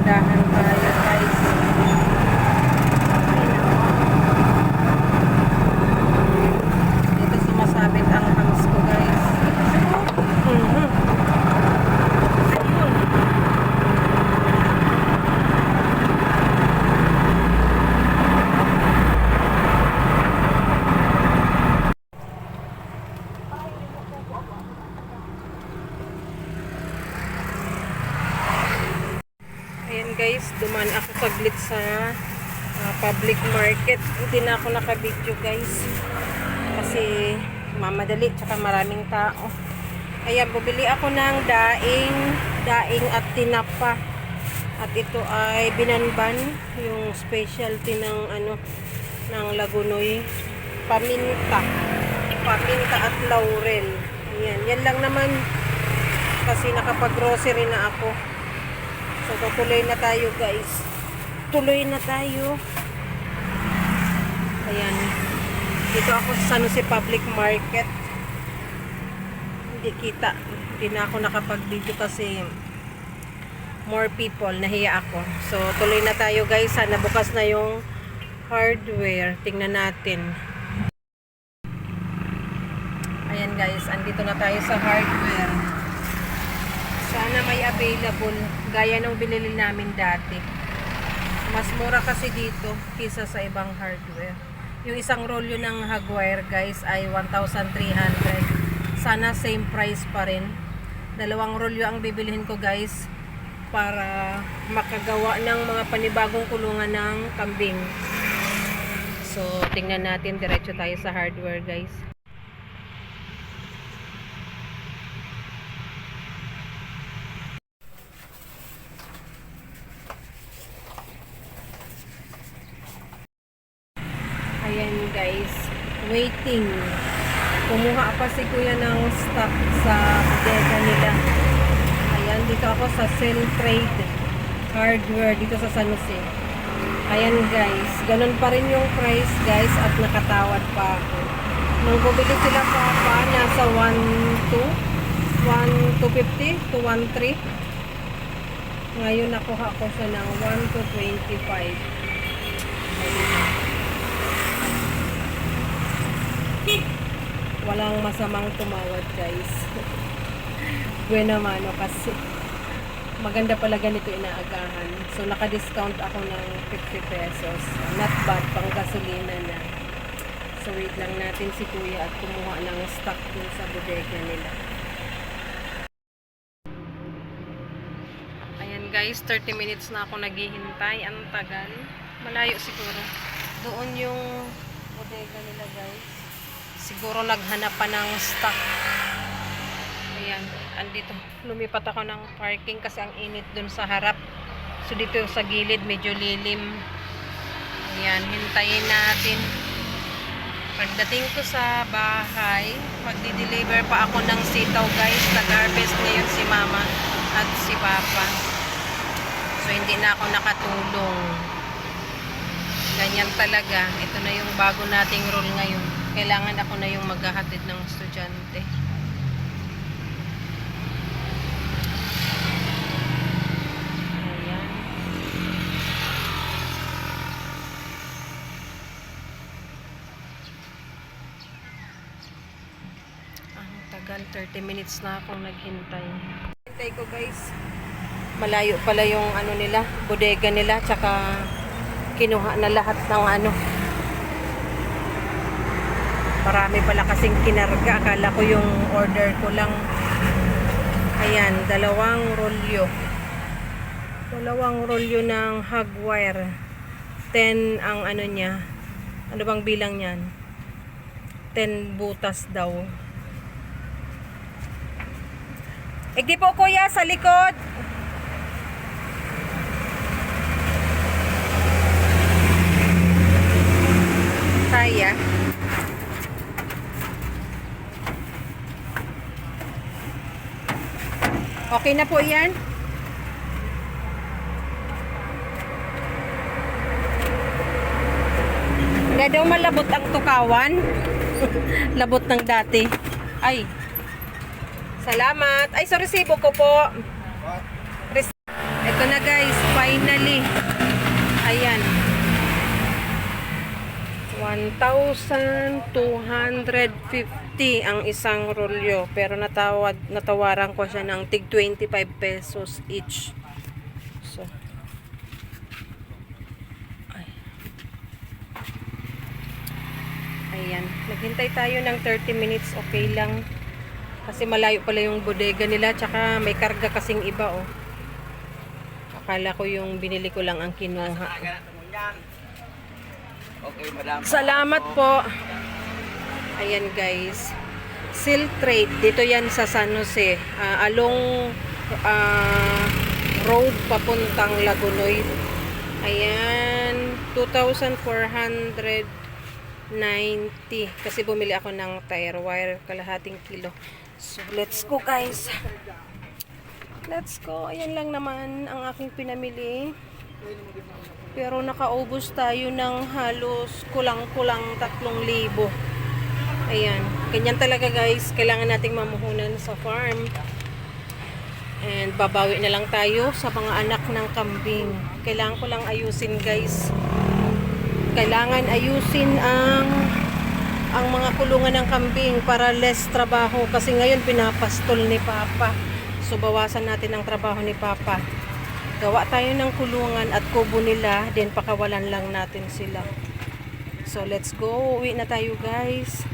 Dahan tayo guys. Dito sumasabit ang hands ko guys. Ayun. Ayan guys, dumaan ako saglit sa public market. Hindi na ako naka-video guys. Kasi mamadali, tsaka maraming tao. Ayan, bumili ako ng daing at tinapa. At ito ay binanban, yung specialty ng ng Lagunoy. Paminta at laurel. Ayan, yan lang naman. Kasi nakapag-grocery na ako. So, tuloy na tayo guys. Tuloy na tayo. Ayan. Dito ako sa San Jose Public Market. Hindi kita. Hindi na ako nakapag-video kasi more people. Nahiya ako. So, tuloy na tayo guys. Sana bukas na yung hardware. Tingnan natin. Ayan guys. Andito na tayo sa hardware. Sana may available gaya nung binili namin dati. Mas mura kasi dito kaysa sa ibang hardware. Yung isang rolyo ng hagwire guys ay 1,300. Sana same price pa rin. Dalawang rolyo ang bibilihin ko guys para makagawa ng mga panibagong kulungan ng kambing. So tingnan natin, diretso tayo sa hardware guys. Ayan guys, waiting. Kumuha pa si kuya ng stock sa bodega nila. Ayan, dito ako sa Sell Trade Hardware dito sa San Jose. Ayan guys, ganun pa rin yung price guys at nakatawad pa ako. Nung bumili sila pa nasa 1,250 to 1,300. Ngayon nakuha ko siya ng 1,225. Ayan. Walang masamang tumawad guys. Buena mano kasi maganda pala ganito inaagahan. So naka-discount ako ng 50 pesos. Not bad, pang gasolina na. So wait lang natin si kuya at kumuha ng stock dun sa bodega nila. Ayan guys, 30 minutes na ako naghihintay. Ang tagal. Malayo siguro. Doon yung bodega nila guys. Siguro naghanap pa ng stock. Ayan, andito. Lumipat ako ng parking kasi ang init dun sa harap. So dito sa gilid medyo lilim. Ayan, hintayin natin. Pagdating ko sa bahay, magdi-deliver pa ako ng sitaw guys. Nag-harvest ngayon si mama at si papa. So hindi na ako nakatulong. Ganyan talaga. Ito na yung bago nating rule ngayon. Kailangan ako na yung maghahatid ng estudyante. Ayan. Ang tagal, 30 minutes na akong naghintay. Hintay ko guys. Malayo pala yung nila, bodega nila, tsaka kinuha na lahat ng marami pala kasing kinarga. Akala ko yung order ko lang. Ayan, dalawang rolyo ng hagwire. 10 ang niya. Ano bang bilang niyan? 10 butas daw. Di po kuya, sa likod. Kaya. Okay na po yan. Hindi daw malabot ang tukawan. Labot ng dati. Ay. Salamat. Ay, so resibo ko po. Ito na guys, Finally. Ayan. 1,250 ang isang rolyo. Pero natawaran ko siya ng tig 25 pesos each. So, ayan. Naghintay tayo ng 30 minutes. Okay lang. Kasi malayo pala yung bodega nila. Tsaka may karga kasing iba, oh. Akala ko yung binili ko lang ang kinuha. Okay, madam. Salamat po. Ayan guys. Silk Trade. Dito yan sa San Jose. Along road papuntang Lagunoy. Ayan. 2,490. Kasi bumili ako ng tire wire. Kalahating kilo. So, let's go guys. Let's go. Ayan lang naman ang aking pinamili. Pero nakaubos tayo ng halos kulang-kulang 3,000. Ayan. Ganyan talaga guys. Kailangan nating mamuhunan sa farm. And babawi na lang tayo sa mga anak ng kambing. Kailangan ko lang ayusin guys. Kailangan ayusin ang mga kulungan ng kambing para less trabaho. Kasi ngayon pinapastol ni Papa. So bawasan natin ang trabaho ni Papa. Gawa tayo ng kulungan at kubo nila, then pakawalan lang natin sila. So let's go, uwi na tayo guys.